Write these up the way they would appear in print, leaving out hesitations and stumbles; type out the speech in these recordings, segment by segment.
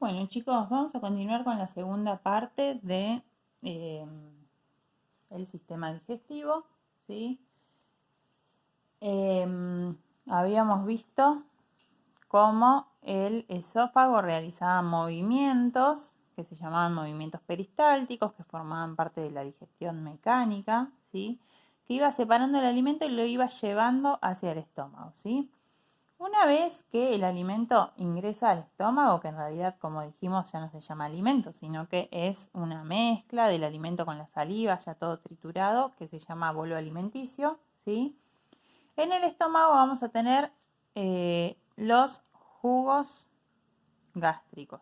Bueno, chicos, vamos a continuar con la segunda parte de el sistema digestivo, ¿sí? Habíamos visto cómo el esófago realizaba movimientos que se llamaban movimientos peristálticos, que formaban parte de la digestión mecánica, ¿sí? Que iba separando el alimento y lo iba llevando hacia el estómago, ¿sí? Una vez que el alimento ingresa al estómago, que en realidad, como dijimos, ya no se llama alimento, sino que es una mezcla del alimento con la saliva, ya todo triturado, que se llama bolo alimenticio, ¿sí? En el estómago vamos a tener los jugos gástricos,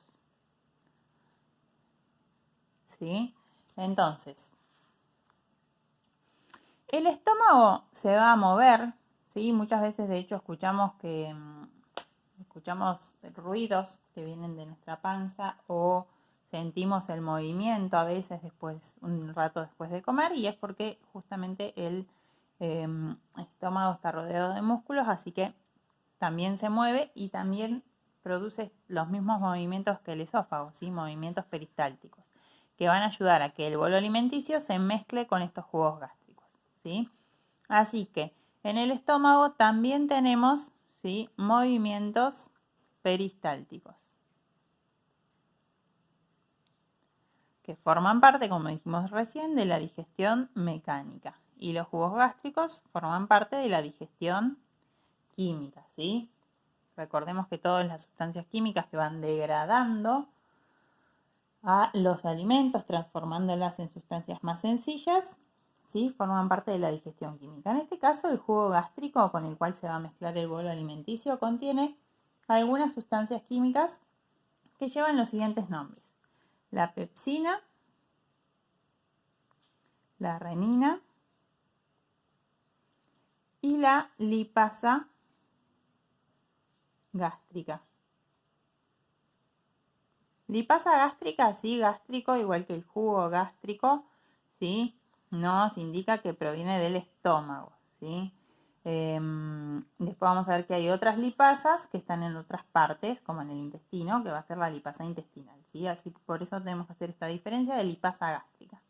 ¿sí? Entonces, el estómago se va a mover, ¿sí? Muchas veces, de hecho, escuchamos ruidos que vienen de nuestra panza o sentimos el movimiento a veces un rato después de comer, y es porque justamente el estómago está rodeado de músculos, así que también se mueve y también produce los mismos movimientos que el esófago, ¿sí? Movimientos peristálticos, que van a ayudar a que el bolo alimenticio se mezcle con estos jugos gástricos, ¿sí? Así que en el estómago también tenemos, ¿sí?, movimientos peristálticos, que forman parte, como dijimos recién, de la digestión mecánica. Y los jugos gástricos forman parte de la digestión química, ¿sí? Recordemos que todas las sustancias químicas que van degradando a los alimentos, transformándolas en sustancias más sencillas, ¿sí?, forman parte de la digestión química. En este caso, el jugo gástrico con el cual se va a mezclar el bolo alimenticio contiene algunas sustancias químicas que llevan los siguientes nombres: la pepsina, la renina y la lipasa gástrica. Lipasa gástrica, sí, gástrico, igual que el jugo gástrico, ¿sí? Nos indica que proviene del estómago, ¿sí? Después vamos a ver que hay otras lipasas que están en otras partes, como en el intestino, que va a ser la lipasa intestinal, ¿sí? Así, por eso tenemos que hacer esta diferencia de lipasa gástrica.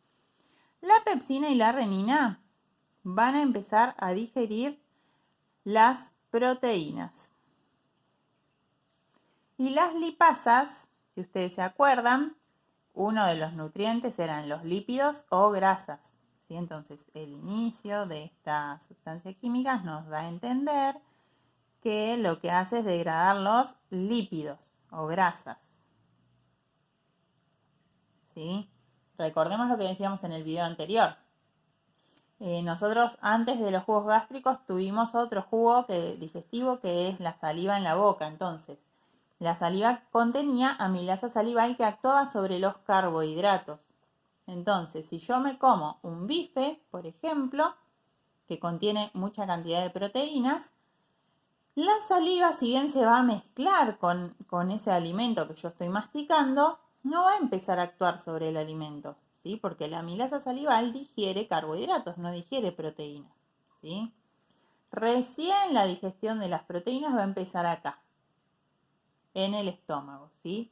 La pepsina y la renina van a empezar a digerir las proteínas. Y las lipasas, si ustedes se acuerdan, uno de los nutrientes eran los lípidos o grasas, ¿sí? Entonces, el inicio de esta sustancia química nos da a entender que lo que hace es degradar los lípidos o grasas, ¿sí? Recordemos lo que decíamos en el video anterior. Nosotros antes de los jugos gástricos tuvimos otro jugo digestivo, que es la saliva en la boca. Entonces, la saliva contenía amilasa salival que actuaba sobre los carbohidratos. Entonces, si yo me como un bife, por ejemplo, que contiene mucha cantidad de proteínas, la saliva, si bien se va a mezclar con ese alimento que yo estoy masticando, no va a empezar a actuar sobre el alimento, ¿sí? Porque la amilasa salival digiere carbohidratos, no digiere proteínas, ¿sí? Recién la digestión de las proteínas va a empezar acá, en el estómago, ¿sí?,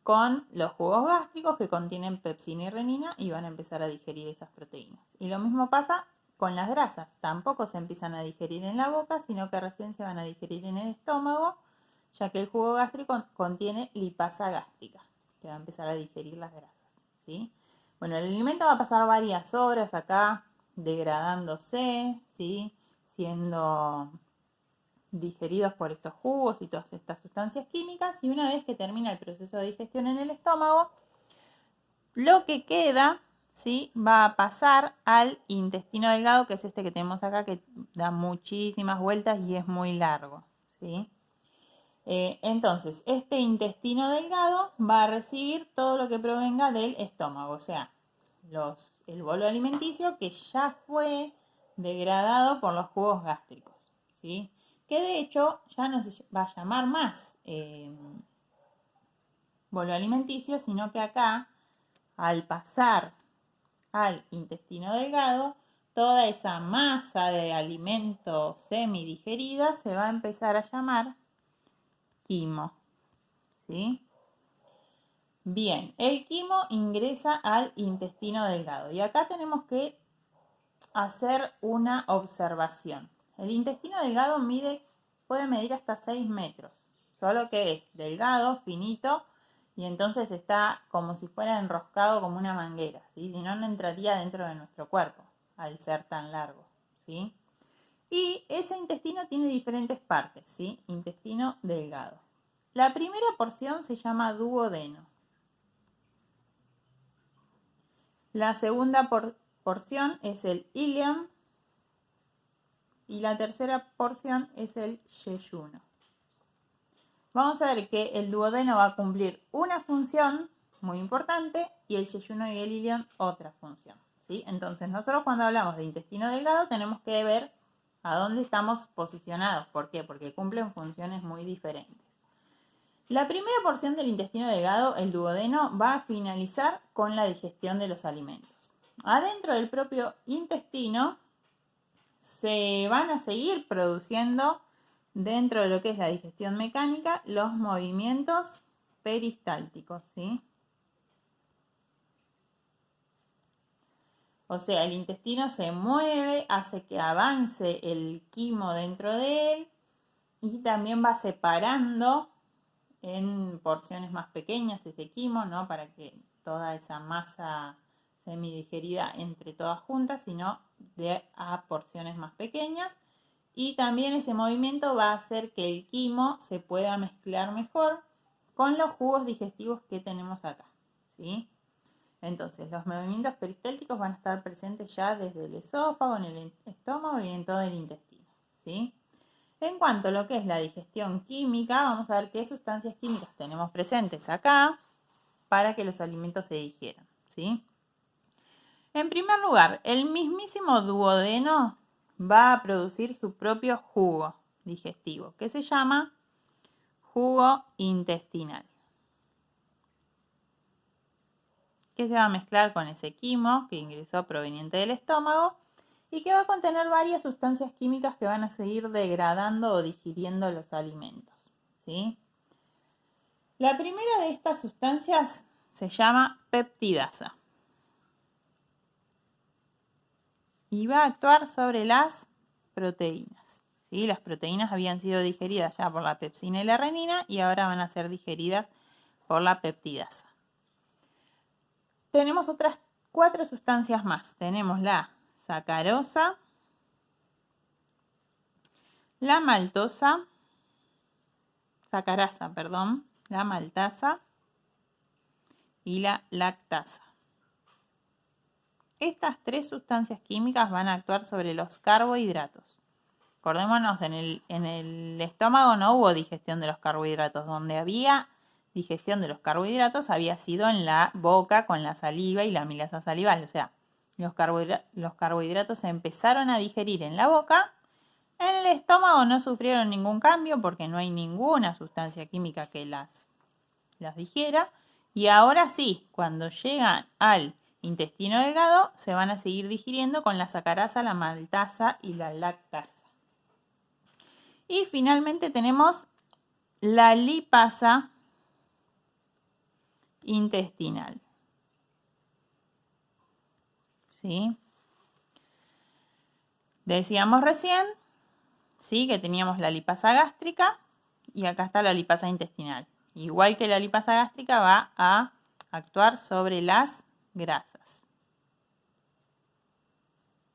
con los jugos gástricos que contienen pepsina y renina y van a empezar a digerir esas proteínas. Y lo mismo pasa con las grasas, tampoco se empiezan a digerir en la boca, sino que recién se van a digerir en el estómago, ya que el jugo gástrico contiene lipasa gástrica, que va a empezar a digerir las grasas, ¿sí? Bueno, el alimento va a pasar varias horas acá degradándose, ¿sí?, siendo digeridos por estos jugos y todas estas sustancias químicas, y una vez que termina el proceso de digestión en el estómago, lo que queda, ¿sí?, va a pasar al intestino delgado, que es este que tenemos acá, que da muchísimas vueltas y es muy largo, ¿sí? Entonces, este intestino delgado va a recibir todo lo que provenga del estómago, o sea, el bolo alimenticio que ya fue degradado por los jugos gástricos, ¿sí?, que de hecho ya no se va a llamar más bolo alimenticio, sino que acá, al pasar al intestino delgado, toda esa masa de alimento semidigerida se va a empezar a llamar quimo, ¿sí? Bien, el quimo ingresa al intestino delgado y acá tenemos que hacer una observación. El intestino delgado puede medir hasta 6 metros, solo que es delgado, finito, y entonces está como si fuera enroscado como una manguera, ¿sí? Si no, no entraría dentro de nuestro cuerpo, al ser tan largo, ¿sí? Y ese intestino tiene diferentes partes, ¿sí? Intestino delgado. La primera porción se llama duodeno. La segunda porción es el ileón. Y la tercera porción es el yeyuno. Vamos a ver que el duodeno va a cumplir una función muy importante y el yeyuno y el ileón otra función, ¿sí? Entonces nosotros cuando hablamos de intestino delgado tenemos que ver a dónde estamos posicionados. ¿Por qué? Porque cumplen funciones muy diferentes. La primera porción del intestino delgado, el duodeno, va a finalizar con la digestión de los alimentos. Adentro del propio intestino se van a seguir produciendo, dentro de lo que es la digestión mecánica, los movimientos peristálticos, ¿sí? O sea, el intestino se mueve, hace que avance el quimo dentro de él y también va separando en porciones más pequeñas ese quimo, ¿no? Para que toda esa masa semidigerida entre todas juntas, sino a porciones más pequeñas. Y también ese movimiento va a hacer que el quimo se pueda mezclar mejor con los jugos digestivos que tenemos acá, ¿sí? Entonces, los movimientos peristálticos van a estar presentes ya desde el esófago, en el estómago y en todo el intestino, ¿sí? En cuanto a lo que es la digestión química, vamos a ver qué sustancias químicas tenemos presentes acá para que los alimentos se digieran, ¿sí? En primer lugar, el mismísimo duodeno va a producir su propio jugo digestivo, que se llama jugo intestinal, que se va a mezclar con ese quimo que ingresó proveniente del estómago y que va a contener varias sustancias químicas que van a seguir degradando o digiriendo los alimentos, ¿sí? La primera de estas sustancias se llama peptidasa y va a actuar sobre las proteínas, ¿sí? Las proteínas habían sido digeridas ya por la pepsina y la renina y ahora van a ser digeridas por la peptidasa. Tenemos otras 4 sustancias más. Tenemos la sacarosa, la maltasa, la maltasa y la lactasa. Estas 3 sustancias químicas van a actuar sobre los carbohidratos. Acordémonos, en el estómago no hubo digestión de los carbohidratos. Donde había digestión de los carbohidratos había sido en la boca con la saliva y la amilasa salival. O sea, los carbohidratos se empezaron a digerir en la boca. En el estómago no sufrieron ningún cambio porque no hay ninguna sustancia química que las digiera. Y ahora sí, cuando llegan al intestino delgado, se van a seguir digiriendo con la sacarasa, la maltasa y la lactasa. Y finalmente tenemos la lipasa intestinal, ¿sí? Decíamos recién, ¿sí?, que teníamos la lipasa gástrica y acá está la lipasa intestinal. Igual que la lipasa gástrica va a actuar sobre las grasas,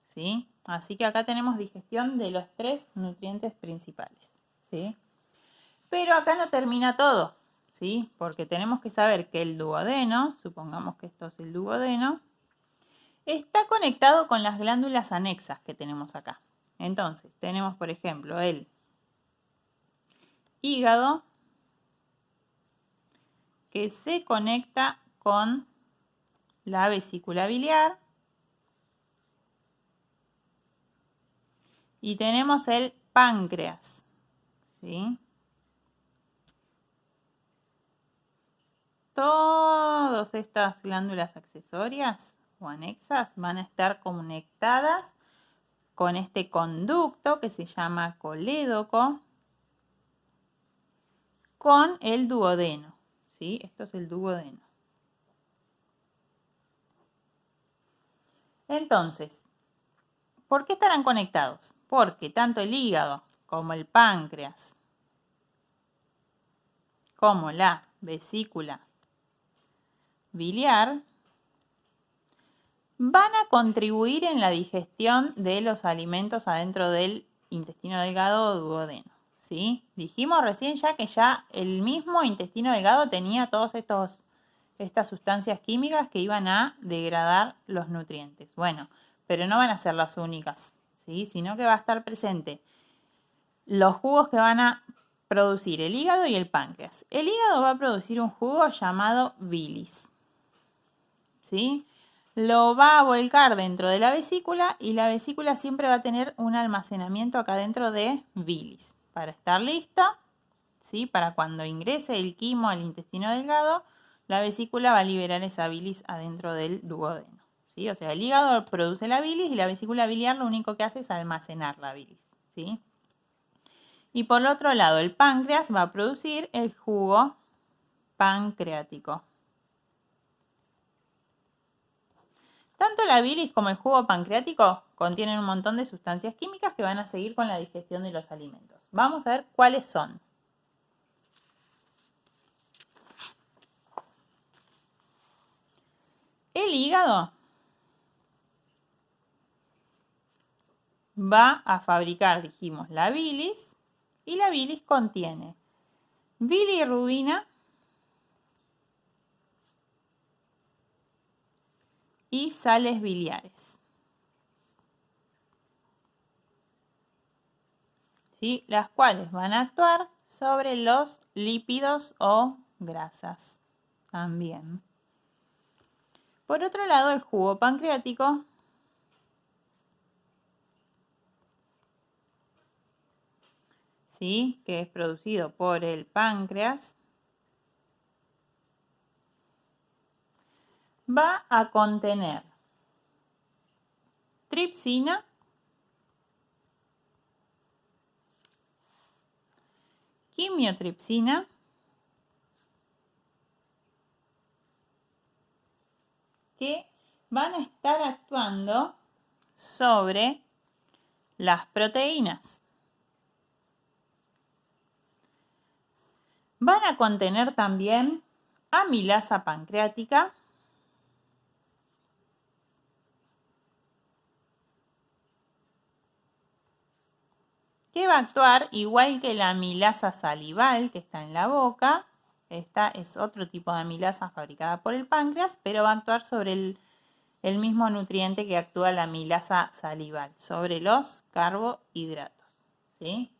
¿sí? Así que acá tenemos digestión de los 3 nutrientes principales, ¿sí? Pero acá no termina todo, ¿sí? Porque tenemos que saber que el duodeno, supongamos que esto es el duodeno, está conectado con las glándulas anexas que tenemos acá. Entonces, tenemos, por ejemplo, el hígado, que se conecta con la vesícula biliar. Y tenemos el páncreas, ¿sí? Todas estas glándulas accesorias o anexas van a estar conectadas con este conducto que se llama colédoco con el duodeno, ¿sí? Esto es el duodeno. Entonces, ¿por qué estarán conectados? Porque tanto el hígado como el páncreas, como la vesícula biliar, van a contribuir en la digestión de los alimentos adentro del intestino delgado o duodeno, ¿sí? Dijimos recién ya que ya el mismo intestino delgado tenía todas estas sustancias químicas que iban a degradar los nutrientes. Bueno, pero no van a ser las únicas, ¿sí? Sino que va a estar presente los jugos que van a producir el hígado y el páncreas. El hígado va a producir un jugo llamado bilis, ¿sí? Lo va a volcar dentro de la vesícula y la vesícula siempre va a tener un almacenamiento acá dentro de bilis para estar lista, ¿sí? Para cuando ingrese el quimo al intestino delgado, la vesícula va a liberar esa bilis adentro del duodeno, ¿sí? O sea, el hígado produce la bilis y la vesícula biliar lo único que hace es almacenar la bilis, ¿sí? Y por el otro lado, el páncreas va a producir el jugo pancreático. Tanto la bilis como el jugo pancreático contienen un montón de sustancias químicas que van a seguir con la digestión de los alimentos. Vamos a ver cuáles son. El hígado va a fabricar, dijimos, la bilis, y la bilis contiene bilirrubina y sales biliares, ¿sí? Las cuales van a actuar sobre los lípidos o grasas también. Por otro lado, el jugo pancreático ¿sí? Que es producido por el páncreas, va a contener tripsina, quimiotripsina, que van a estar actuando sobre las proteínas. Van a contener también amilasa pancreática, que va a actuar igual que la amilasa salival que está en la boca. Esta es otro tipo de amilasa fabricada por el páncreas, pero va a actuar sobre el mismo nutriente que actúa la amilasa salival, sobre los carbohidratos, ¿sí?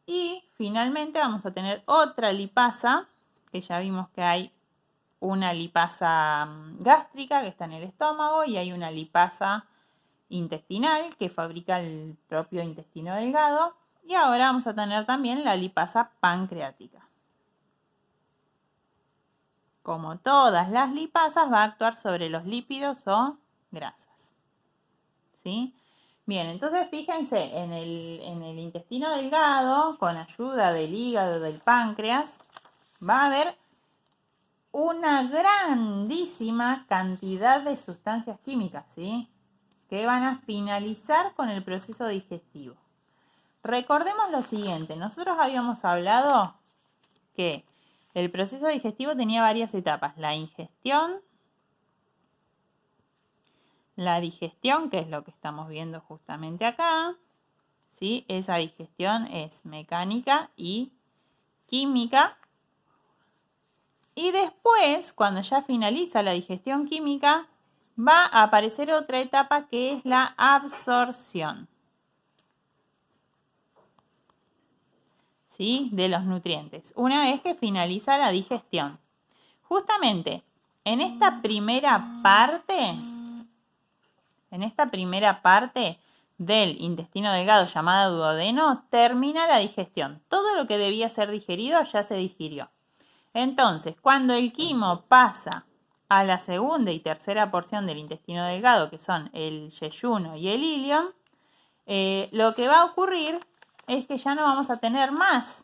Y finalmente vamos a tener otra lipasa, que ya vimos que hay una lipasa gástrica que está en el estómago y hay una lipasa intestinal que fabrica el propio intestino delgado. Y ahora vamos a tener también la lipasa pancreática. Como todas las lipasas, va a actuar sobre los lípidos o grasas, ¿sí? Bien, entonces fíjense, en el intestino delgado, con ayuda del hígado, del páncreas, va a haber una grandísima cantidad de sustancias químicas, ¿sí? Que van a finalizar con el proceso digestivo. Recordemos lo siguiente, nosotros habíamos hablado que el proceso digestivo tenía varias etapas, la ingestión, la digestión, que es lo que estamos viendo justamente acá, ¿sí? Esa digestión es mecánica y química. Y después, cuando ya finaliza la digestión química, va a aparecer otra etapa que es la absorción, ¿sí? De los nutrientes, una vez que finaliza la digestión. Justamente en esta primera parte del intestino delgado llamada duodeno, termina la digestión. Todo lo que debía ser digerido ya se digirió. Entonces, cuando el quimo pasa a la segunda y tercera porción del intestino delgado, que son el yeyuno y el ilion, lo que va a ocurrir es que ya no vamos a tener más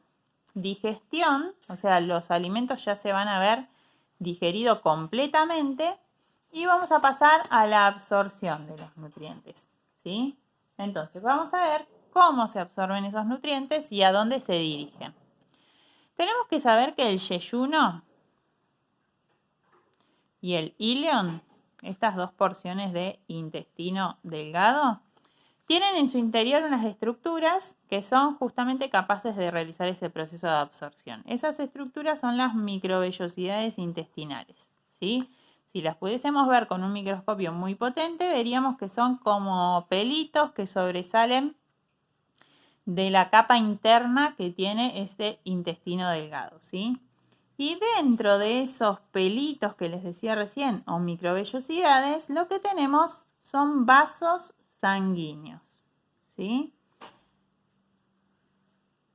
digestión, o sea, los alimentos ya se van a ver digerido completamente Y vamos a pasar a la absorción de los nutrientes, ¿sí? Entonces, vamos a ver cómo se absorben esos nutrientes y a dónde se dirigen. Tenemos que saber que el yeyuno y el ileón, estas dos porciones de intestino delgado, tienen en su interior unas estructuras que son justamente capaces de realizar ese proceso de absorción. Esas estructuras son las microvellosidades intestinales, ¿sí? Si las pudiésemos ver con un microscopio muy potente, veríamos que son como pelitos que sobresalen de la capa interna que tiene este intestino delgado, ¿sí? Y dentro de esos pelitos que les decía recién, o microvellosidades, lo que tenemos son vasos sanguíneos, ¿sí?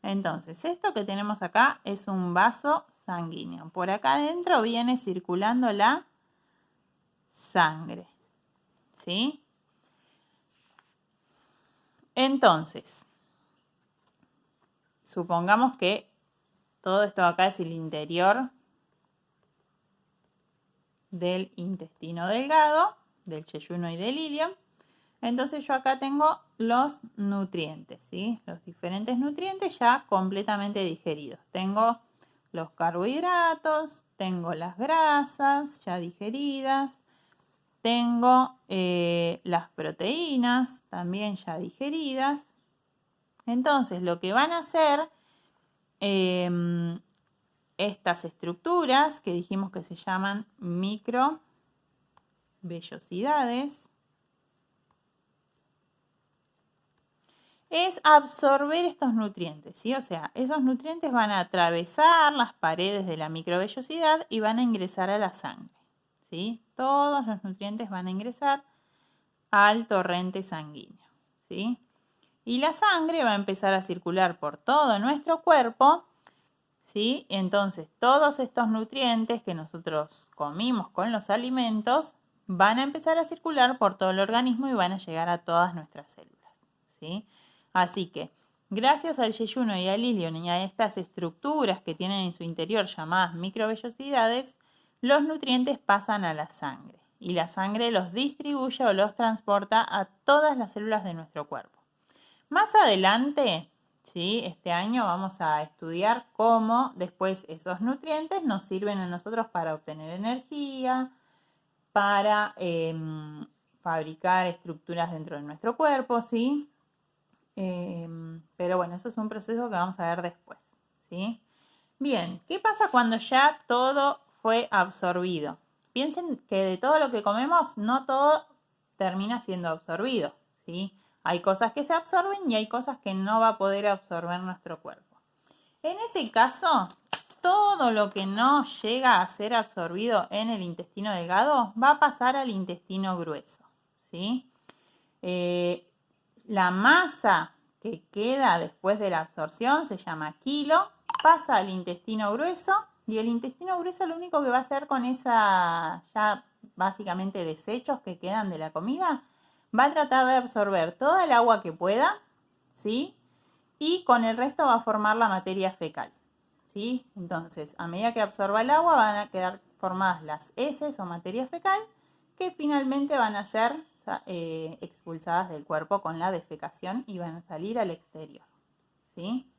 Entonces, esto que tenemos acá es un vaso sanguíneo. Por acá adentro viene circulando la sangre, ¿sí? Entonces, supongamos que todo esto acá es el interior del intestino delgado, del yeyuno y del ileón. Entonces yo acá tengo los nutrientes, ¿sí? Los diferentes nutrientes ya completamente digeridos. Tengo los carbohidratos, tengo las grasas ya digeridas, tengo las proteínas también ya digeridas. Entonces lo que van a hacer estas estructuras que dijimos que se llaman microvellosidades es absorber estos nutrientes, ¿sí? O sea, esos nutrientes van a atravesar las paredes de la microvellosidad y van a ingresar a la sangre, ¿sí? Todos los nutrientes van a ingresar al torrente sanguíneo, ¿sí? Y la sangre va a empezar a circular por todo nuestro cuerpo, ¿sí? Entonces, todos estos nutrientes que nosotros comimos con los alimentos van a empezar a circular por todo el organismo y van a llegar a todas nuestras células, ¿sí? Así que, gracias al yeyuno y al ileón y a estas estructuras que tienen en su interior llamadas microvellosidades, los nutrientes pasan a la sangre y la sangre los distribuye o los transporta a todas las células de nuestro cuerpo. Más adelante, ¿sí? Este año vamos a estudiar cómo después esos nutrientes nos sirven a nosotros para obtener energía, para fabricar estructuras dentro de nuestro cuerpo, ¿sí? Pero bueno, eso es un proceso que vamos a ver después, ¿sí? Bien, ¿qué pasa cuando ya todo fue absorbido? Piensen que de todo lo que comemos, no todo termina siendo absorbido, ¿sí? Hay cosas que se absorben y hay cosas que no va a poder absorber nuestro cuerpo. En ese caso, todo lo que no llega a ser absorbido en el intestino delgado va a pasar al intestino grueso, ¿sí? La masa que queda después de la absorción se llama quilo, pasa al intestino grueso y el intestino grueso lo único que va a hacer con esa ya básicamente desechos que quedan de la comida, va a tratar de absorber toda el agua que pueda, ¿sí? Y con el resto va a formar la materia fecal, ¿sí? Entonces, a medida que absorba el agua van a quedar formadas las heces o materia fecal que finalmente van a ser expulsadas del cuerpo con la defecación y van a salir al exterior, ¿sí?